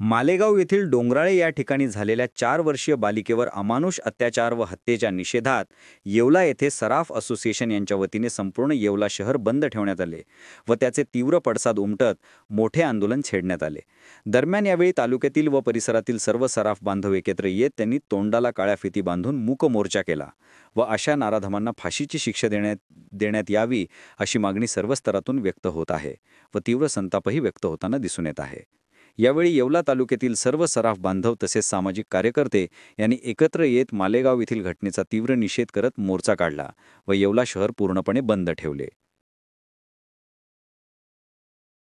मालेगाव येथील डोंगराळे या ठिकाणी झालेल्या 4 वर्षीय बालिकेवर अमानुष अत्याचार व हत्येच्या निषेधात येवला येथे सराफ असोसिएशन यांच्या वतीने संपूर्ण येवला शहर बंद ठेवण्यात आले व त्याचे तीव्र पडसाद उमटत मोठे आंदोलन छेडण्यात आले। दरम्यान यावेळी तालुक्यातील व परिसरातील सर्व सराफ बांधव एकत्र येत त्यांनी तोंडाला काळ्या फिती बांधून मूक मोर्चा केला व अशा नाराधमांना फाशीची शिक्षा देण्यात यावी अशी मागणी सर्व स्तरातून व्यक्त होत आहे व तीव्र संतापही व्यक्त होताना दिसून येत आहे। यावेळी येवला तालुक्यातील सर्व सराफ बांधव तसेच सामाजिक कार्यकर्ते यांनी एकत्र येत मालेगाव येथील घटनेचा तीव्र निषेध करत मोर्चा काढला व येवला शहर पूर्णपणे बंद ठेवले।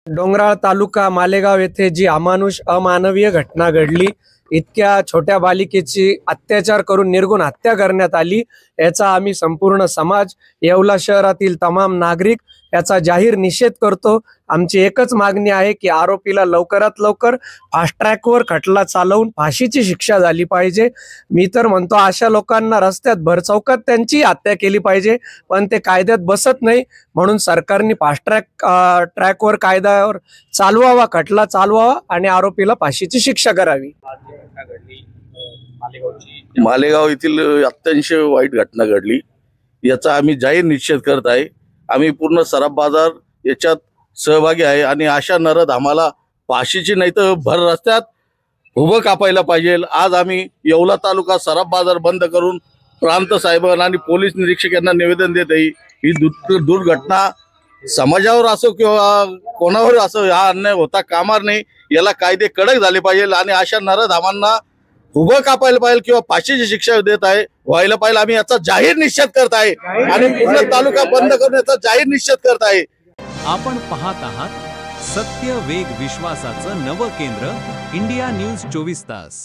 डोंगराळ तालुका मालेगाव येथे जी अमानवीय घटना घडली, इतक्या छोट्या बालिकेची अत्याचार करून निर्गुण हत्या करण्यात आली, याचा आम्ही संपूर्ण समाज, येवला शहरातील तमाम नागरिक याचा जाहीर निषेध करतो। आमची एकच मागणी आहे की आरोपीला लवकरात लवकर फास्ट ट्रॅकवर खटला चालवून फाशीची शिक्षा झाली पाहिजे। मी तर म्हणतो अशा लोकांना रस्त्यात भरचौकात त्यांची हत्या केली पाहिजे, पण ते कायद्यात बसत नाही, म्हणून सरकारने फास्ट ट्रॅकवर कायद्यावर चालवावा, खटला चालवावा आणि आरोपीला फाशीची शिक्षा करावी। मालेगाव येथील अत्यंत वाईट घटना घडली, याचा आम्ही जाहीर निषेध करत आहे। आम्ही पूर्ण सराफ बाजार याच्यात सहभागी आहे आणि अशा नरधमाला फाशीची नाही तर भर रस्त्यात उभं कापायला पाहिजे। आज आम्ही येवला तालुका सराफ बाजार बंद करून प्रांत साहेबांना आणि पोलीस निरीक्षक यांना निवेदन देत आहे। ही दुर्घटना समाजावर असो किंवा कोणावर असो हा अन्याय होता कामा नाही, याला कायदे कडक झाले पाहिजे आणि अशा नरधमांना उभं कापायला पाहिजे किंवा फाशीची शिक्षा देत आहे व्हायला पाहिजे। आम्ही याचा जाहीर निषेध करत आहे आणि पूर्ण तालुका बंद करून याचा जाहीर निषेध करत आहे। आपण पाहत आहात सत्य, वेग, विश्वासाचं नवं केंद्र, इंडिया न्यूज 24 तास।